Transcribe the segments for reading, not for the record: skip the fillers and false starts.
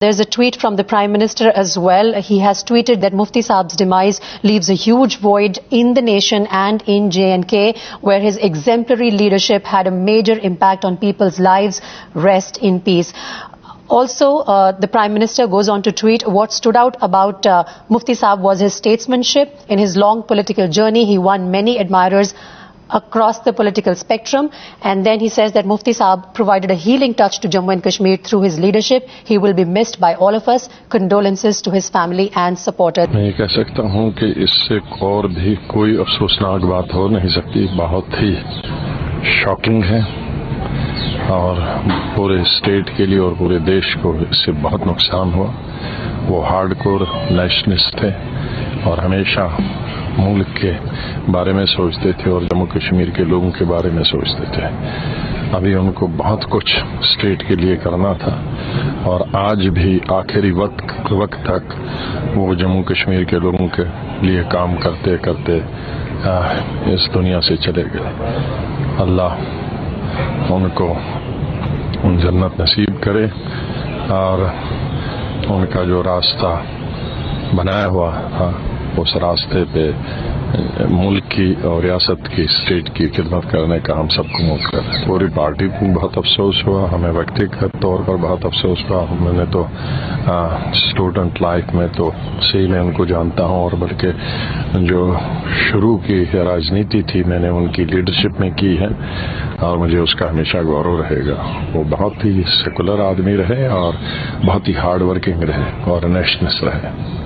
There's a tweet from the Prime Minister as well. He has tweeted that Mufti Saab's demise leaves a huge void in the nation and in J&K, where his exemplary leadership had a major impact on people's lives. Rest in peace. Also, the Prime Minister goes on to tweet, what stood out about Mufti Saab was his statesmanship. In his long political journey, he won many admirers across the political spectrum, and then he says that Mufti Saab provided a healing touch to Jammu and Kashmir through his leadership. He will be missed by all of us. Condolences to his family and supporters. मैं कह सकता हूं कि इससे और भी कोई अफसोसनाक बात हो नहीं सकती। बहुत ही शॉकिंग है और पूरे स्टेट के लिए और पूरे देश को इससे बहुत नुकसान हुआ। वो हार्डकोर नेशनलिस्ट थे और हमेशा मुल्क के बारे में सोचते थे और जम्मू कश्मीर के लोगों के बारे में सोचते थे। अभी उनको बहुत कुछ स्टेट के लिए करना था और आज भी आखिरी वक्त तक वो जम्मू कश्मीर के लोगों के लिए काम करते करते इस दुनिया से चले गए। अल्लाह उनको जन्नत नसीब करे और उनका जो रास्ता बनाया हुआ था उस रास्ते पे मुल्क की और रियासत की स्टेट की खिदमत करने का हम सबको मौका है। पूरी पार्टी को बहुत अफसोस हुआ, हमें व्यक्तिगत तौर पर बहुत अफसोस हुआ। मैंने तो स्टूडेंट लाइफ में तो सही में उनको जानता हूँ और बल्कि जो शुरू की राजनीति थी मैंने उनकी लीडरशिप में की है और मुझे उसका हमेशा गौरव रहेगा। वो बहुत ही सेकुलर आदमी रहे और बहुत ही हार्ड वर्किंग रहे और नेशनलिस्ट रहे।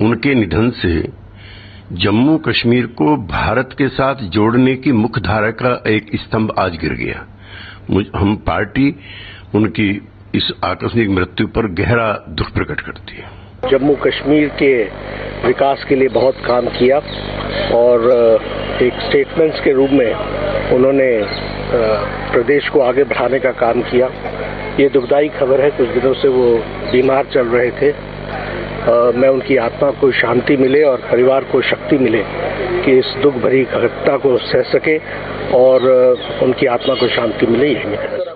उनके निधन से जम्मू कश्मीर को भारत के साथ जोड़ने की मुख्य धारा का एक स्तंभ आज गिर गया। हम पार्टी उनकी इस आकस्मिक मृत्यु पर गहरा दुख प्रकट करती है। जम्मू कश्मीर के विकास के लिए बहुत काम किया और एक स्टेटमेंट्स के रूप में उन्होंने प्रदेश को आगे बढ़ाने का काम किया। ये दुखदाई खबर है, कुछ दिनों से वो बीमार चल रहे थे। मैं उनकी आत्मा को शांति मिले और परिवार को शक्ति मिले कि इस दुख भरी घटना को सह सके और उनकी आत्मा को शांति मिले, यही मेरा